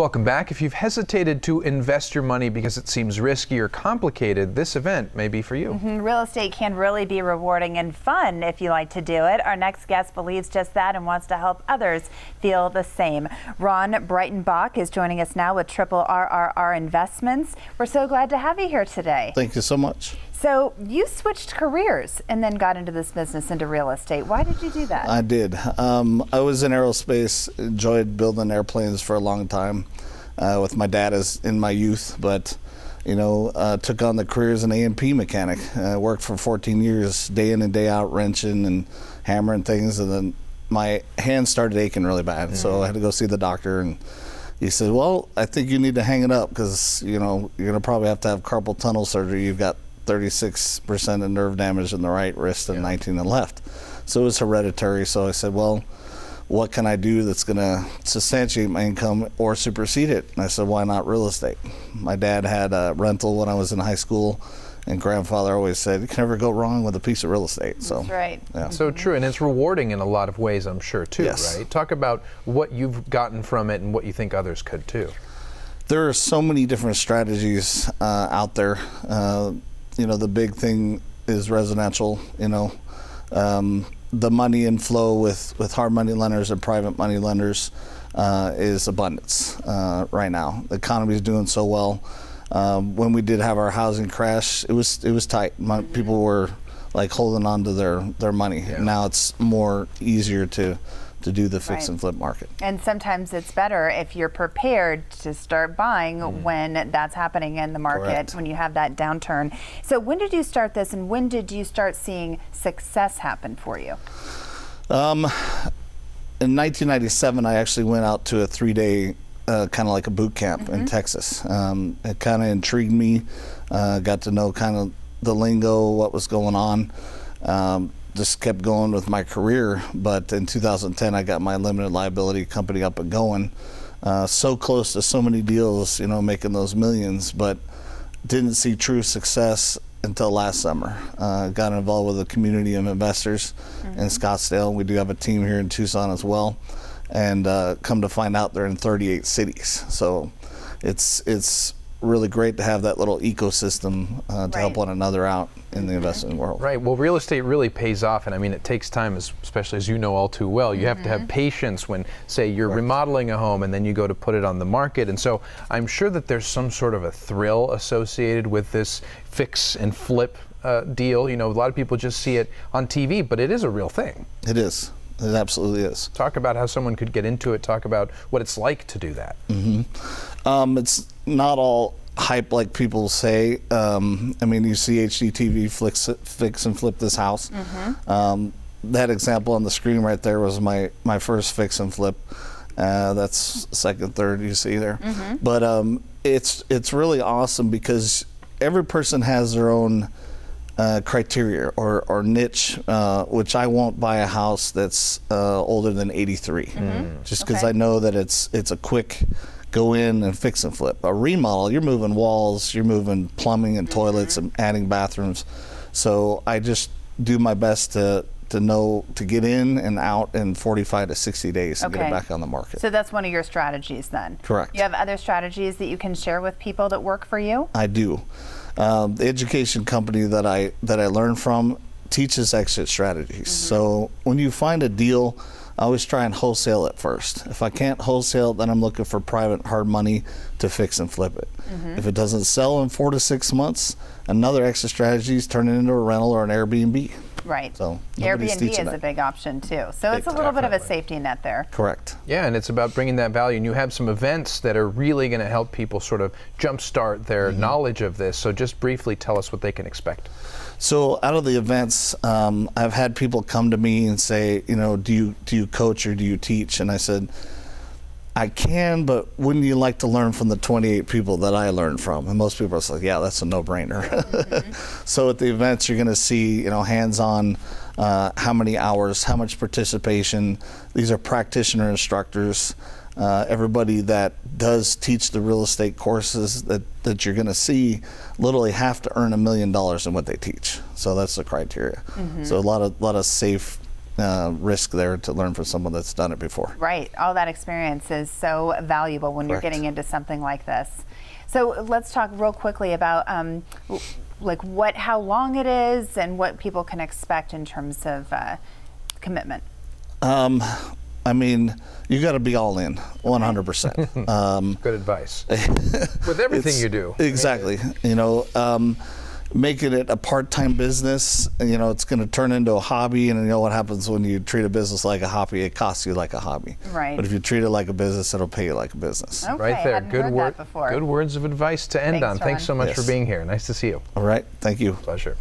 Welcome back. If you've hesitated to invest your money because it seems risky or complicated, this event may be for you. Real estate can really be rewarding and fun if you like to do it. Our next guest believes just that and wants to help others feel the same. Ron Breitenbach is joining us now with Triple RRR Investments. We're so glad to have you here today. Thank you so much. So you switched careers and then got into this business, into real estate. Why did you do that? I did. I was in aerospace, enjoyed building airplanes for a long time with my dad in my youth, but took on the career as an A&P mechanic. Worked for 14 years, day in and day out, wrenching and hammering things, and then my hands started aching really bad, so I had to go see the doctor, and he said, well, I think you need to hang it up because you're going to probably have to have carpal tunnel surgery. You've got 36% of nerve damage in the right wrist and 19 in the left. So it was hereditary. So I said, well, what can I do that's going to substantiate my income or supersede it? And I said, why not real estate? My dad had a rental when I was in high school, and grandfather always said, you can never go wrong with a piece of real estate. So, that's right. Yeah. So true, and it's rewarding in a lot of ways, I'm sure, too, Yes. right? Talk about what you've gotten from it and what you think others could, too. There are so many different strategies out there. The big thing is residential, the money inflow with hard money lenders and private money lenders is abundance right now. The economy is doing so well. When we did have our housing crash, it was tight. People were like holding on to their money. Yeah. Now it's more easier to do the fix and flip market. And sometimes it's better if you're prepared to start buying when that's happening in the market. Correct. When you have that downturn. So when did you start this, and when did you start seeing success happen for you? In 1997, I actually went out to a 3-day kind of like a boot camp in Texas. It kind of intrigued me, got to know kind of the lingo, what was going on. Just kept going with my career, but in 2010 I got my limited liability company up and going. So close to so many deals, making those millions, but didn't see true success until last summer. Got involved with a community of investors in Scottsdale. We do have a team here in Tucson as well, and come to find out they're in 38 cities. So it's really great to have that little ecosystem to help one another out in the investment world. Right. Well, real estate really pays off, and I mean, it takes time, especially as you know all too well. You have to have patience when, say, you're remodeling a home and then you go to put it on the market. And so I'm sure that there's some sort of a thrill associated with this fix and flip deal. A lot of people just see it on TV, but it is a real thing. It is. It absolutely is. Talk about how someone could get into it. Talk about what it's like to do that. It's not all hype like people say. You see HGTV fix and flip this house. That example on the screen right there was my first fix and flip. That's second, third you see there. But it's really awesome because every person has their own criteria or niche, which I won't buy a house that's older than 83, just because I know that it's a quick go in and fix and flip. A remodel, you're moving walls, you're moving plumbing and toilets and adding bathrooms. So I just do my best to get in and out in 45 to 60 days and get it back on the market. So that's one of your strategies then? Correct. You have other strategies that you can share with people that work for you? I do. The education company that I learned from teaches exit strategies. So when you find a deal, I always try and wholesale it first. If I can't wholesale, then I'm looking for private hard money to fix and flip it. If it doesn't sell in 4 to 6 months, another exit strategy is turn it into a rental or an Airbnb. Right. So Airbnb is a big option too. So it's a little bit of a safety net there. Correct. Yeah, and it's about bringing that value. And you have some events that are really going to help people sort of jumpstart their knowledge of this. So just briefly tell us what they can expect. So out of the events, I've had people come to me and say, do you coach or do you teach? And I said, I can, but wouldn't you like to learn from the 28 people that I learned from? And most people are like, yeah, that's a no-brainer. So at the events, you're going to see, hands-on, how many hours, how much participation. These are practitioner instructors. Everybody that does teach the real estate courses that you're going to see literally have to earn $1 million in what they teach. So that's the criteria. So a lot of safe risk there to learn from someone that's done it before. Right. All that experience is so valuable when you're Correct. getting into something like this. So let's talk real quickly about like how long it is and what people can expect in terms of commitment. I mean, you got to be all in, 100%. Good advice. With everything you do. Exactly. You know, making it a part-time business, you know, it's going to turn into a hobby, and you know what happens when you treat a business like a hobby, it costs you like a hobby. Right. But if you treat it like a business, it'll pay you like a business. Okay, Right there. hadn't Good heard word. that before. Good words of advice to end Thanks, on. Thanks so Ron. much for Yes. being here. Nice to see you. All right. Thank you. Pleasure.